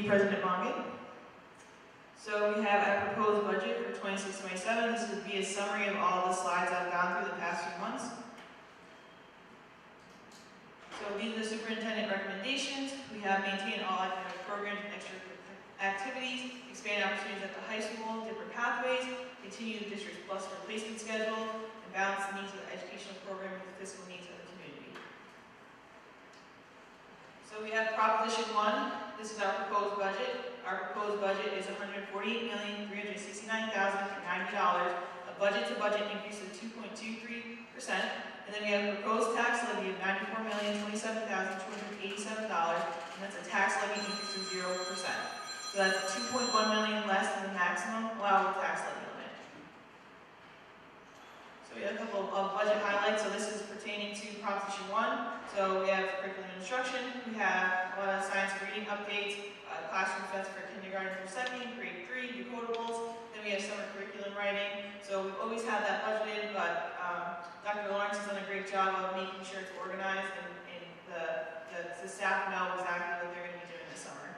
President Mongan. So we have our proposed budget for 26-27. This would be a summary of all the slides I've gone through the past few months. So these are the superintendent recommendations. We have maintain all academic programs and extra activities, expand opportunities at the high school, different pathways, continue the district's plus replacement schedule, and balance the needs of the educational program with the fiscal needs of the community. So we have Proposition 1. This is our proposed budget. Our proposed budget is $148,369,090, a budget-to-budget increase of 2.23%. And then we have a proposed tax levy of $94,027,287, and that's a tax levy increase of 0%. So that's $2.1 million less than the maximum allowable tax levy limit. So we have a couple of budget highlights. So this is pertaining to Proposition 1. So we have curriculum instruction. We have a lot of science and reading updates, classroom sets for kindergarten through second, grade 3, decodables. Then we have summer curriculum writing. So we've always had that budgeted, but Dr. Lawrence has done a great job of making sure it's organized and the staff know exactly what they're going to be doing this summer.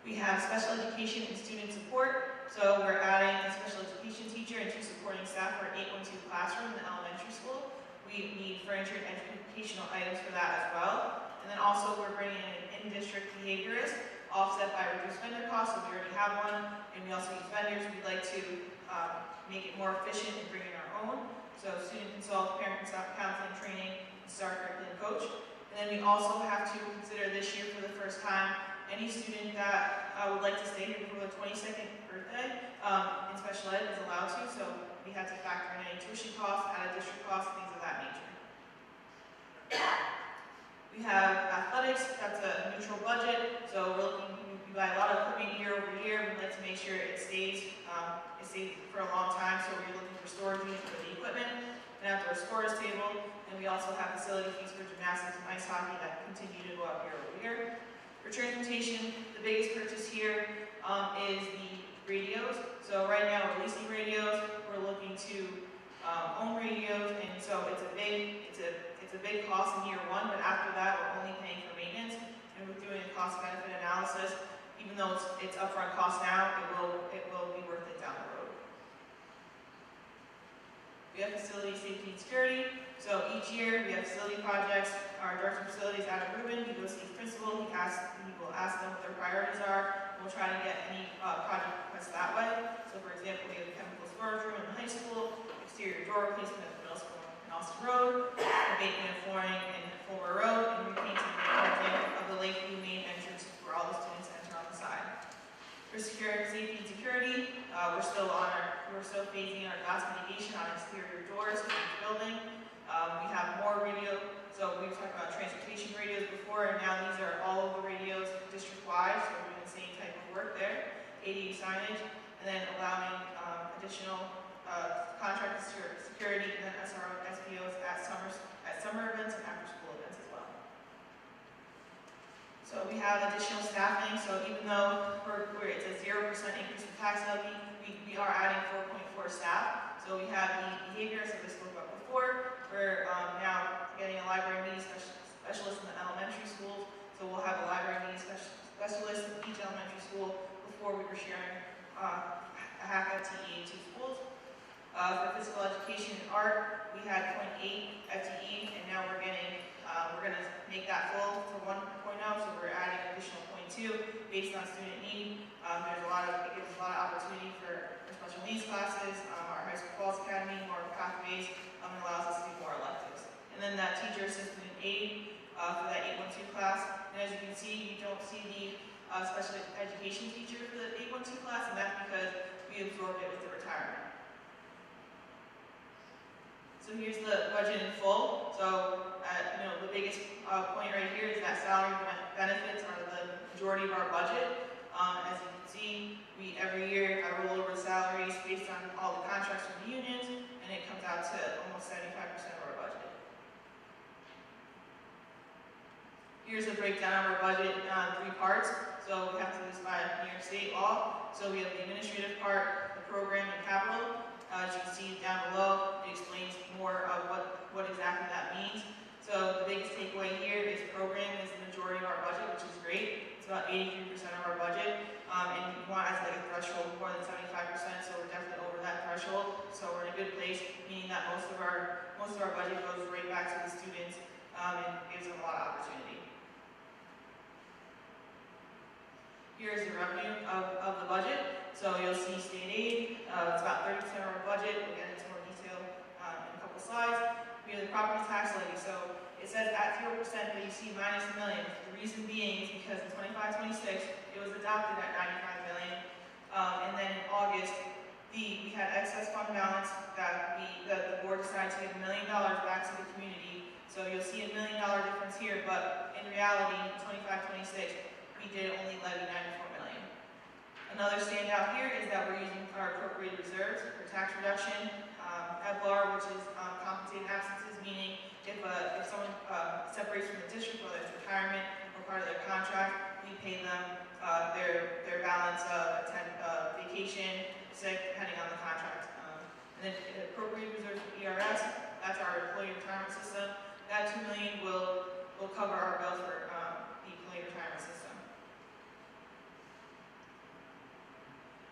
We have special education and student support. So we're adding a special education teacher and 2 supporting staff for an 812 classroom in the elementary school. We need furniture and educational items for that as well. And then also we're bringing in an in-district behaviorist, offset by reduced vendor costs, so we already have one. And we also use vendors. We'd like to make it more efficient and bring in our own. So student consult, parent counseling training, and star curriculum coach. And then we also have to consider this year for the first time any student that would like to stay here for the 22nd birthday in special ed is allowed to, so we have to factor in any tuition costs, out-of-district costs, things of that nature. We have athletics, that's a neutral budget, so we're looking, we buy a lot of equipment year over year. We'd like to make sure it stays for a long time, so we're looking for storage units for the equipment, an outdoor scorers table, and we also have facility fees for gymnastics and ice hockey that continue to go up year over year. For transportation, the biggest purchase here is the radios. So right now we're leasing radios. We're looking to own radios, and so it's a big cost in year 1. But after that, we're only paying for maintenance, and we're doing a cost-benefit analysis. Even though it's upfront cost now, it will be worth it down the road. We have facility safety and security. So each year we have facility projects. Our director of facilities, Adam Rubin, he goes to each principal. He will ask them what their priorities are. We'll try to get any project requests that way. So for example, we have a chemical storage room in the high school, exterior door replacement at the middle school in Austin Road, abatement of flooring in Fulmer Road, and repainting of the Lakeview main entrance where all the students enter on the side. For safety and security, we're still phasing our glass mitigation on exterior doors in each building. We have more radio, so we've talked about transportation radios before, and now these are all of the radios district-wide, so we're doing the same type of work there. ADA signage, and then allowing additional contract security and then SRO and SPOs at summer events and after-school events as well. So we have additional staffing, so even though it's a 0% increase in tax levy, we are adding 4.4 staff. So we have the behaviorists that we spoke about before. We're now getting a library media specialist in the elementary schools. So we'll have a library media specialist in each elementary school. Before we were sharing a half FTE in 2 schools. For physical education and art, we had 0.8 FTE, and now we're going to make that full to 1.0. So we're adding an additional 0.2 based on student need. It gives a lot of opportunity for special needs classes, our high school falls academy, more pathways, and allows us to do more electives. And then that teacher assistant and aid for that 812 class. And as you can see, you don't see the special education teacher for the 812 class, and that's because we absorbed it with the retirement. So here's the budget in full. So the biggest point right here is that salary benefits are the majority of our budget. As you can see, every year I roll over the salaries based on all the contracts from the unions, and it comes out to almost 75% of our budget. Here's a breakdown of our budget in 3 parts. So we have to do this by New York State law. So we have the administrative part, the program, and capital. As you can see down below, it explains more of what exactly that means. So the biggest takeaway here is program is the majority of our budget, which is great. It's about 83% of our budget, and we want as like a threshold more than 75%, so we're definitely over that threshold. So we're in a good place, meaning that most of our budget goes right back to the students, and gives them a lot of opportunity. Here's the revenue of the budget. So you'll see state aid, it's about 30% of our budget. We'll get into more detail in a couple slides. We have the property tax levy. So it says at 0%, but you see minus $1 million. The reason being is because in 25-26, it was adopted at $95 million. And then in August, we had excess fund balance that the board decided to give $1 million back to the community. So you'll see $1 million difference here, but in reality, in 25-26, we did only levy $94 million. Another standout here is that we're using our appropriated reserves for tax reduction. FBAR, which is compensated absences, meaning if someone separates from the district, whether it's retirement or part of their contract, we pay them their balance of vacation, sick, depending on the contract. And then appropriated reserves for ERS, that's our employee retirement system. That $2 million will cover our bills for the employee retirement system.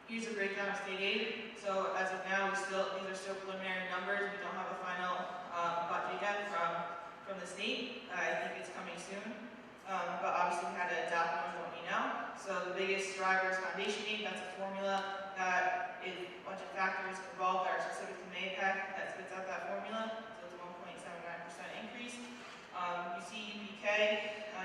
Here's a breakdown of state aid. So as of now, these are still preliminary numbers. We don't have a final budget yet from the state. I think it's coming soon. But obviously we had to adapt on what we know. So the biggest driver is foundation aid. That's a formula that is a bunch of factors involved that are specific to Mahopac that spits out that formula. So it's a 1.79% increase. You see UPK,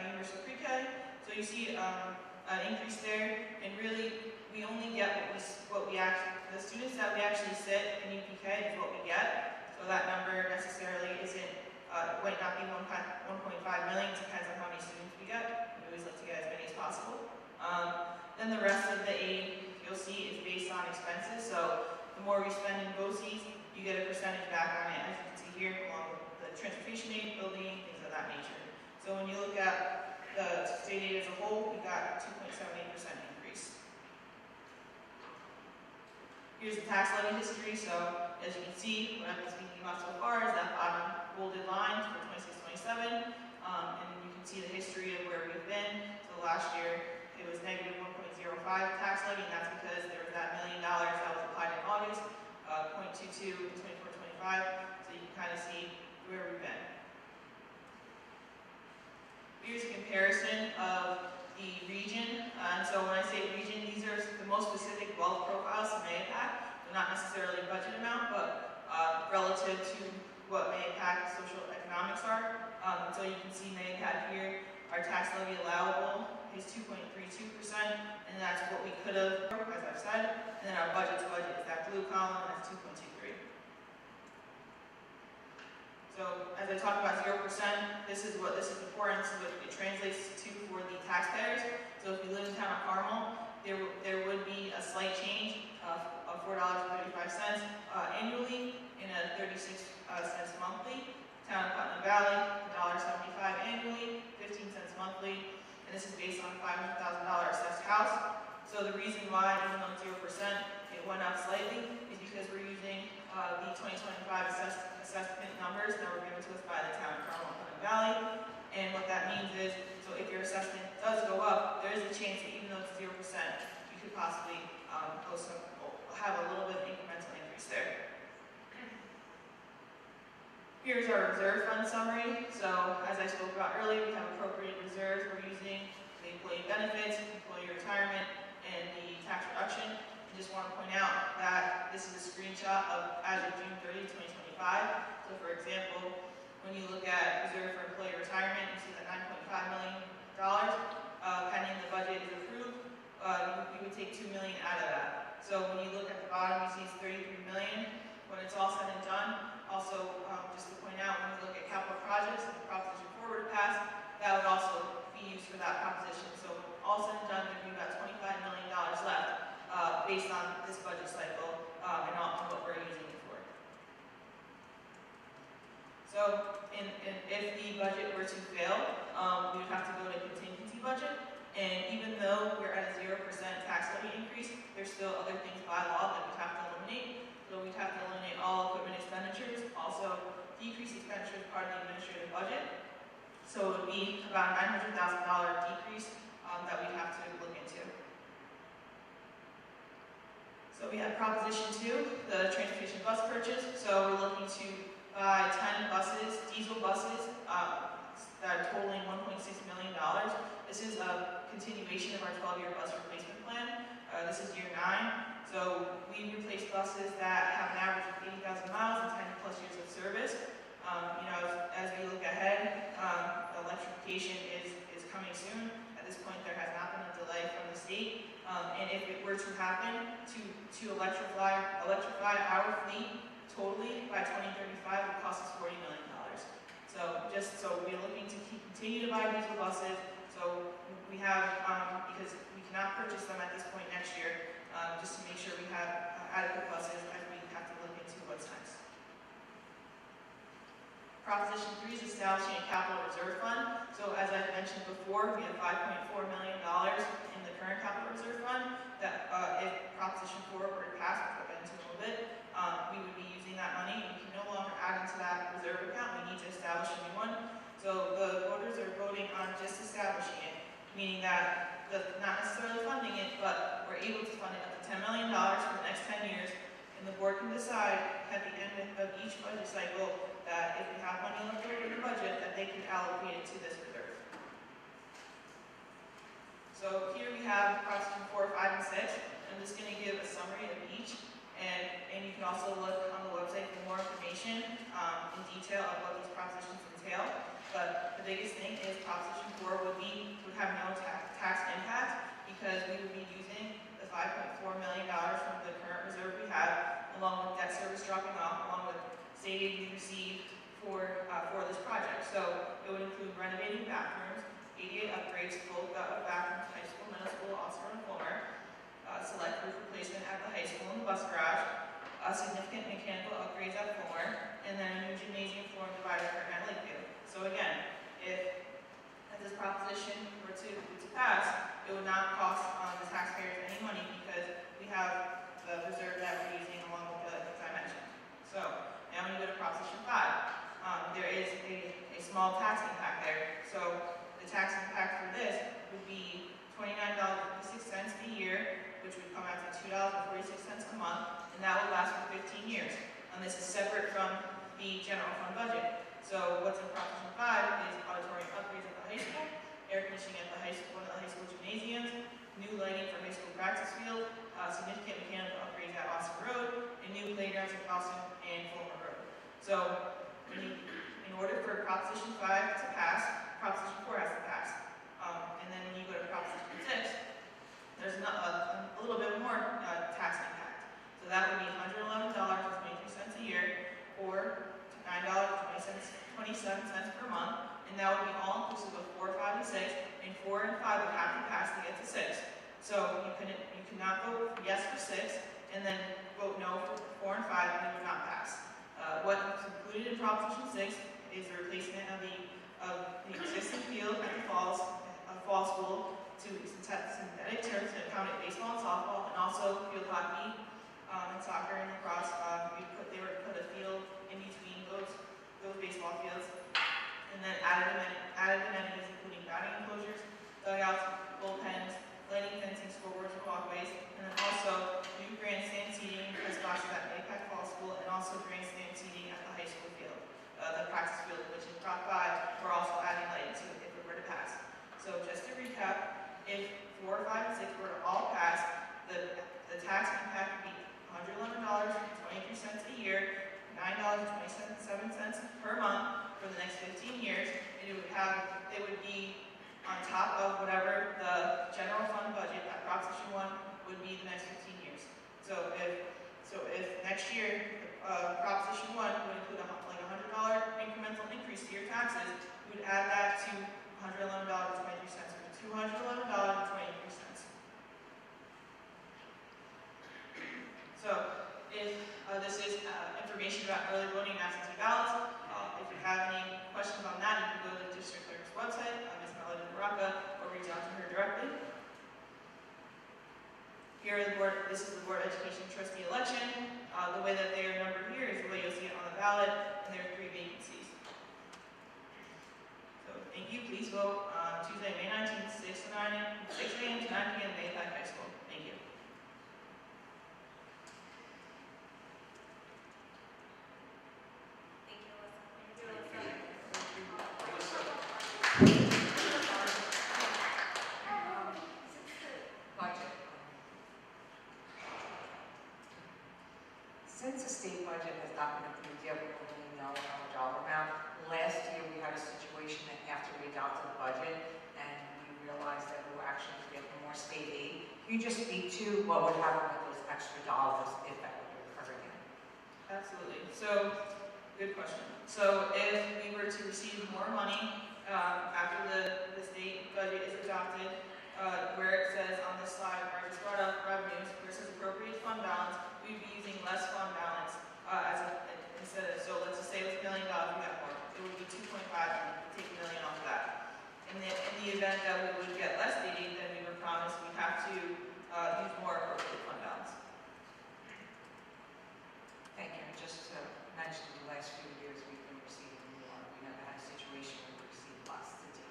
Universal Pre-K. So you see an increase there, and really we only get the students that we actually sit in UPK is what we get. So that number necessarily isn't, might not be 1.5 million, it depends on how many students we get. We always like to get as many as possible. Then the rest of the aid you'll see is based on expenses. So the more we spend in BOCES, you get a percentage back on it, as you can see here, along with the transportation aid, building, things of that nature. So when you look at the state aid as a whole, we got 2.78% increase. Here's the tax levy history. So as you can see, what I've been speaking about so far is that bottom bolded line for 26-27, and you can see the history of where we've been. So last year it was negative 1.05 tax levy, and that's because there was that $1 million that was applied in August, 0.22 in 24-25. So you can kind of see where we've been. Here's a comparison of the region. And so when I say region, these are the most specific wealth profiles to Mahopac. They're not necessarily a budget amount, but relative to what Mahopac social economics are. So you can see Mahopac here, our tax levy allowable is 2.32%, and that's what we could have, as I've said. And then our budget is that blue column, and that's 2.23. So as I talk about 0%, this is important, so it translates to for the taxpayers. So if you live in town of Carmel, there would be a slight change of $4.35 annually and a 36 cents monthly. Town of Putnam Valley, $1.75 annually, 15 cents monthly, and this is based on a $500,000 assessed house. So the reason why, even though it's 0%, it went up slightly is because we're using the 2025 assessment numbers that were given to us by the town of Carmel and Putnam Valley. And what that means is, so if your assessment does go up, there is a chance that even though it's 0%, you could possibly have a little bit of incremental increase there. Here's our reserve fund summary. So as I spoke about earlier, we have appropriated reserves we're using for the employee benefits, employee retirement, and the tax reduction. I just want to point out that this is a screenshot of as of June 30, 2025. So for example, when you look at reserve for employee retirement, you see that $9.5 million, pending the budget is approved, we would take $2 million out of that. So when you look at the bottom, you see it's $33 million. When it's all said and done, also just to point out, when you look at capital projects, the Proposition 4 were to pass, that would also be used for that proposition. So all said and done, there'd be about $25 million left based on this budget cycle and on what we're using it for. So if the budget were to fail, we would have to go to contingency budget. And even though we're at a 0% tax levy increase, there's still other things by law that we'd have to eliminate. So we'd have to eliminate all equipment expenditures, also decrease expenditures part of the administrative budget. So it would be about a $900,000 decrease that we'd have to we have Proposition 2, the transportation bus purchase. So we're looking to buy 10 buses, diesel buses, that are totaling $1.6 million. This is a continuation of our 12-year bus replacement plan. This is year 9. So we replace buses that have an average of 80,000 miles and 10 plus years of service. As we look ahead, electrification is coming soon. At this point, there has not been a delay from the state. And if it were to happen, to electrify our fleet totally by 2035, it would cost us $40 million. So we're looking to continue to buy diesel buses. So we have, because we cannot purchase them at this point next year, just to make sure we have adequate buses as we have to look into what's next. Proposition 3 is establishing a capital reserve fund. So as I mentioned before, we have $5.4 million in the current capital reserve fund that if Proposition 4 were to pass, which I'll get into in a little bit, we would be using that money. We can no longer add into that reserve account. We need to establish a new one. So the voters are voting on just establishing it, meaning that not necessarily funding it, but we're able to fund it up to $10 million for the next 10 years. And the board can decide at the end of each budget cycle that if we have money left over in the budget, that they can allocate it to this reserve. So here we have Proposition 4, 5, and 6. I'm just going to give a summary of each, and you can also look on the website for more information in detail of what these propositions entail. But the biggest thing is Proposition 4 would have no tax impact because we would be using the $5.4 million from the current reserve we have, along with debt service dropping off, along with state aid we received for this project. So it would include renovating bathrooms, ADA upgrades, full bathrooms, high school, middle school, Oscar and Fulmer, select roof replacement at the high school and the bus garage, significant mechanical upgrades at Fulmer, and then a new gymnasium floor and divider for at Lakeview. So again, if this proposition were to pass, it would not cost the taxpayers any money because we have the reserve that we're using along with the things I mentioned. So now when you go to Proposition 5, there is a small tax impact there. So the tax impact for this would be $29.56 a year, which would come out to $2.46 a month, and that will last for 15 years. And this is separate from the general fund budget. So what's in Proposition 5 is auditorium upgrades at the high school, air conditioning at the high school, one of the high school gymnasiums, new lighting for high school practice field, significant mechanical upgrades at Austin Road, and new playgrounds at Austin and Fulmer Road. So in order for Proposition 5 to pass, Proposition 4 has to pass. And then when you go to Proposition 6, there's a little bit more tax impact. So that would be $111.23 a year, or $9.27 per month, and that would be all inclusive of 4, 5, and 6, and 4 and 5 would have to pass to get to 6. So you cannot vote yes for 6, and then vote no for 4 and 5, and it would not pass. What's included in Proposition 6 is the replacement of the existing field at the fall school to synthetic turf to accommodate baseball and softball, and also field hockey and soccer and lacrosse. They were put a field in between those baseball fields, and then added amenities including batting enclosures, dugouts, bullpens, lighting, fencing, scoreboards, and walkways, and then also new grandstand seating for splashes at Mahopac Fall School, and also grandstand seating at the high school field, the practice field, which is Prop 5. We're also adding lighting to it if it were to pass. So just to recap, if 4, 5, and 6 were to all pass, the tax impact would be $111.23 a year, $9.27 per month for the next 15 years, and it would be on top of whatever the general fund budget at Proposition 1 would be the next 15 years. So if next year Proposition 1 would include like a $100 incremental increase to your taxes, we would add that to $111.23, or $211.23. So if this is information about early voting and absentee ballots. If you have any questions on that, you can go to the district clerk's website, Ms. Melody Baraka, or reach out to her directly. Here is this is the Board Education Trustee election. The way that they are numbered here is the way you'll see it on the ballot, and there are 3 vacancies. So thank you. Please vote on Tuesday, May 19th, 6 a.m. to 9 p.m. at Mahopac High School. Thank you. Since the state budget has not been approved yet, we don't really know our dollar amount. Last year, we had a situation that after we adopted the budget and we realized that we were actually getting more state aid. Can you just speak to what would happen with those extra dollars if that would occur again? Absolutely. So, good question. So if we were to receive more money after the state budget is adopted, where it says on this slide, where I just brought up revenues, where it says appropriate fund balance, we'd be using less fund balance instead of, so let's just say it was $1 million, we got more. It would be 2.5, and take $1 million off of that. In the event that we would get less state aid than we were promised, we have to use more appropriate fund balance. Thank you. And just to mention, the last few years we've been receiving more. We never had a situation where we received less to do.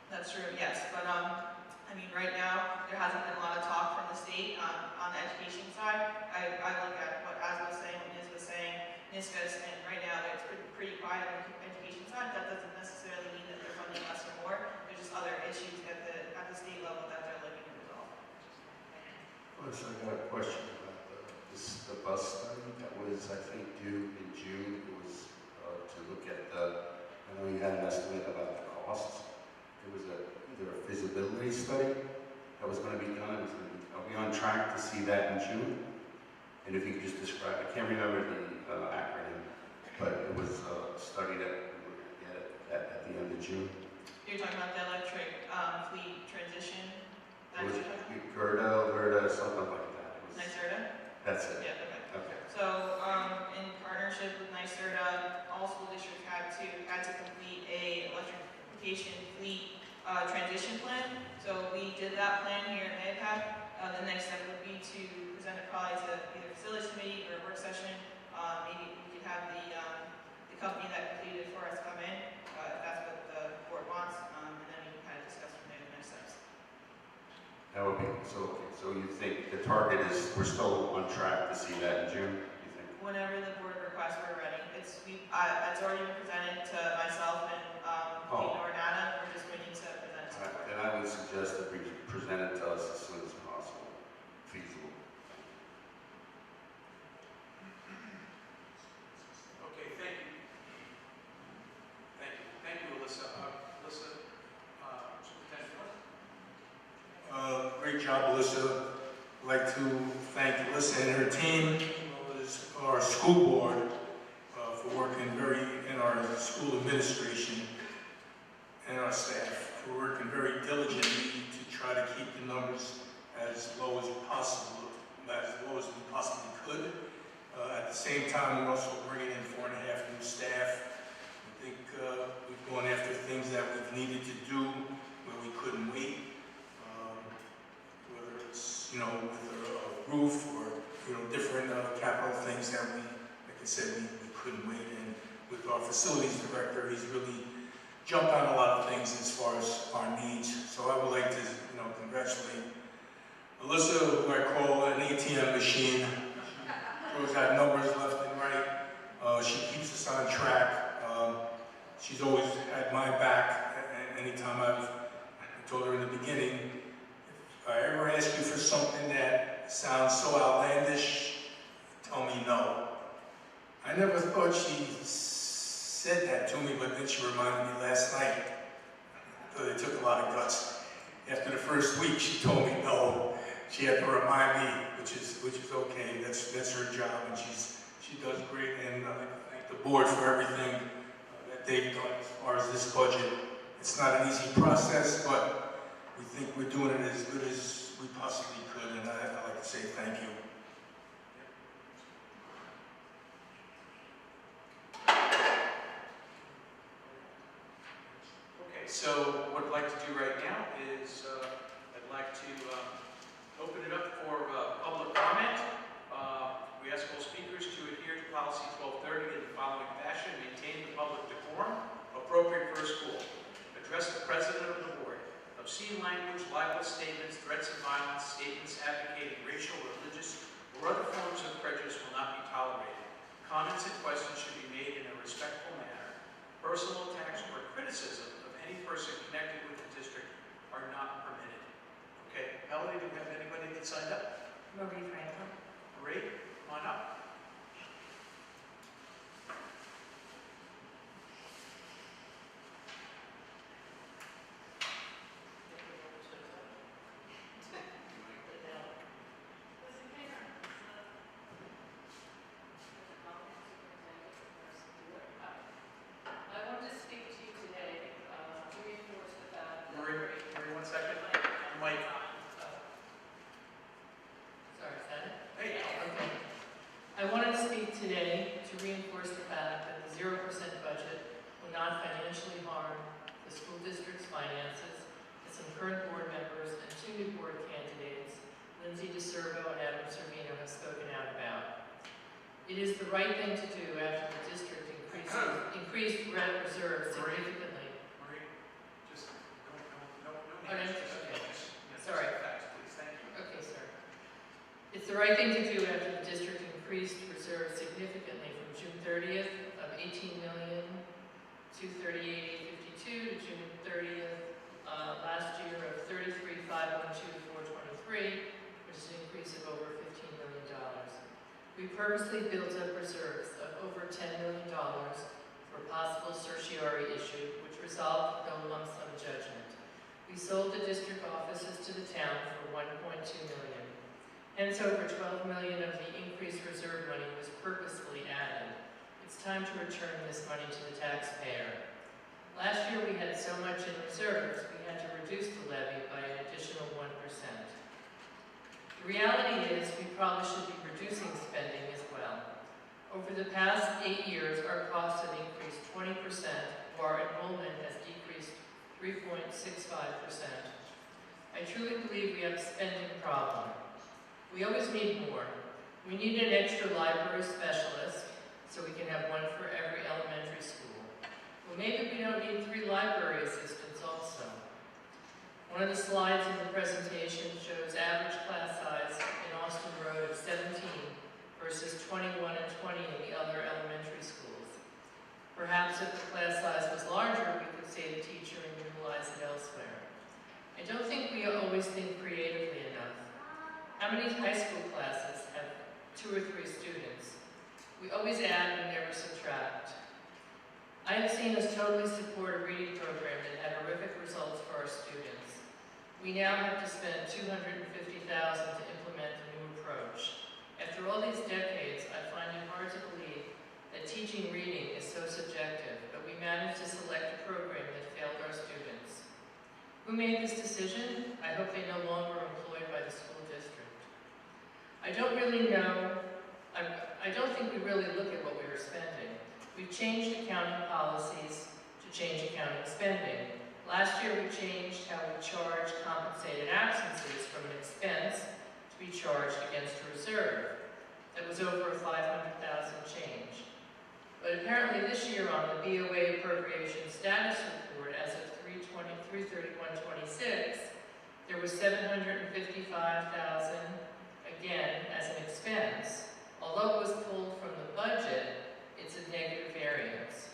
That's true, yes. But I mean, right now, there hasn't been a lot of talk from the state on the education side. I look at what Az was saying, what Niz was saying, NISCUS, and right now it's pretty quiet on the education side. That doesn't necessarily mean that they're funding less or more. There's just other issues at the state level that they're looking to resolve. Well, so I got a question about the bus study that was, I think, due in June. It was to look at I know you had an estimate about the costs. There was either a feasibility study that was going to be done. Are we on track to see that in June? And if you could just describe, I can't remember the acronym, but it was a study that we were going to get at the end of June. You're talking about the electric fleet transition? It was Gerda, something like that. NYSERDA? That's it. Yeah, okay. Okay. So, in partnership with NYSERDA, all school districts had to complete a electrification fleet transition plan. So we did that plan here at Mahopac. The next step would be to present it probably to either facilities committee or a work session. Maybe we could have the company that completed it for us come in, if that's what the board wants, and then we can kind of discuss from there the next steps. That would be, so, okay. So you think the target is, we're still on track to see that in June, you think? Whenever the board requests we're ready. It's already been presented to myself and Nana. We're just waiting to present it to the board. Then I would suggest that we present it to us as soon as possible, feasible. Okay, thank you. Thank you, Alyssa. Alyssa, Superintendent. Great job, Alyssa. I'd like to thank Alyssa and her team, as well as our school board, for working in our school administration and our staff, for working very diligently to try to keep the numbers as low as possible, as low as we possibly could. At the same time, we're also bringing in 4.5 new staff. I think we've gone after things that we've needed to do where we couldn't wait. Whether it's, with a roof or, different capital things that we, like I said, we couldn't wait. And with our facilities director, he's really jumped on a lot of things as far as our needs. So I would like to, congratulate Alyssa, who I call an ATM machine. Throws out numbers left and right. She keeps us on track. She's always had my back. Anytime I told her in the beginning, if I ever ask you for something that sounds so outlandish, tell me no. I never thought she said that to me, but then she reminded me last night. So it took a lot of guts. After the first week, she told me no. She had to remind me, which is okay. That's her job, and she does great. And I'd like to thank the board for everything that they've done as far as this budget. It's not an easy process, but we think we're doing it as good as we possibly could, and I'd like to say thank you. Okay, so what I'd like to do right now is I'd like to open it up for public comment. We ask all speakers to adhere to policy 1230 in the following fashion: maintain the public decorum appropriate for a school. Address the president of the board. Obscene language, libelous statements, threats of violence, statements advocating racial, religious, or other forms of prejudice will not be tolerated. Comments and questions should be made in a respectful manner. Personal attacks or criticism of any person connected with the district are not permitted. Okay, Melody, do we have anybody that signed up? Marie Franklin. Marie, come on up. It is the right thing to do after the district increased reserves significantly. Marie, just, no Oh, no, names. okay. Just, Sorry. Facts, please, thank you. Okay, sir. It's the right thing to do after the district increased reserves significantly from June 30th of $18,238,852 to June 30th last year of $33,512,423, which is an increase of over $15 million. We purposely built up reserves of over $10 million for a possible certiorari issue, which resolved no lump sum judgment. We sold the district offices to the town for $1.2 million. Hence, over $12 million of the increased reserve money was purposefully added. It's time to return this money to the taxpayer. Last year we had so much in reserves, we had to reduce the levy by an additional 1%. The reality is we probably should be reducing spending as well. Over the past 8 years, our costs have increased 20%, while our enrollment has decreased 3.65%. I truly believe we have a spending problem. We always need more. We need an extra library specialist, so we can have one for every elementary school. Well, maybe we don't need 3 library assistants also. One of the slides in the presentation shows average class size in Austin Road of 17 versus 21 and 20 in the other elementary schools. Perhaps if the class size was larger, we could save a teacher and utilize it elsewhere. I don't think we always think creatively enough. How many high school classes have 2 or 3 students? We always add, we never subtract. I have seen us totally support a reading program that had horrific results for our students. We now have to spend $250,000 to implement a new approach. After all these decades, I find it hard to believe that teaching reading is so subjective, but we managed to select a program that failed our students. Who made this decision? I hope they no longer are employed by the school district. I don't really know. I don't think we really look at what we are spending. We've changed accounting policies to change accounting spending. Last year we changed how we charge compensated absences from an expense to be charged against a reserve. That was over $500,000 change. But apparently this year on the BOE appropriation status report as of 3/31/26, there was $755,000 again as an expense. Although it was pulled from the budget, it's a negative variance.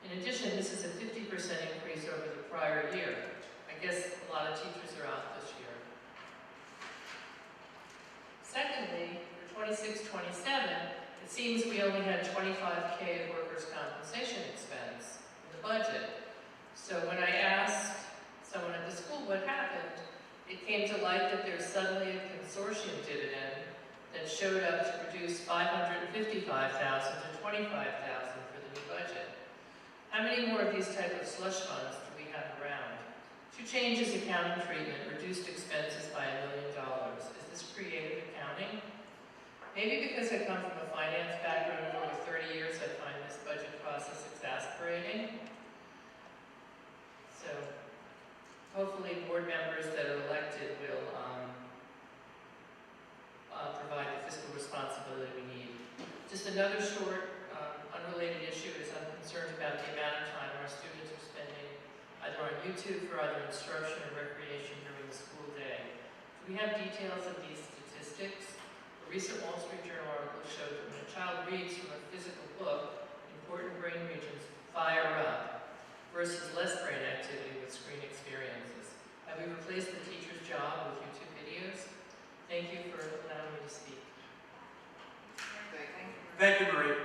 In addition, this is a 50% increase over the prior year. I guess a lot of teachers are out this year. Secondly, for 26-27, it seems we only had $25K of workers' compensation expense in the budget. So when I asked someone at the school what happened, it came to light that there's suddenly a consortium dividend that showed up to reduce $555,000 to $25,000 for the new budget. How many more of these type of slush funds do we have around? 2 changes accounting treatment reduced expenses by $1 million. Is this creative accounting? Maybe because I come from a finance background of over 30 years, I find this budget process exasperating. So hopefully board members that are elected will provide the fiscal responsibility we need. Just another short, unrelated issue is I'm concerned about the amount of time our students are spending either on YouTube for either instruction or recreation during the school day. Do we have details of these statistics? A recent Wall Street Journal article showed that when a child reads from a physical book, important brain regions fire up versus less brain activity with screen experiences. Have we replaced the teacher's job with YouTube videos? Thank you for allowing me to speak. Thank you. Thank you, Marie.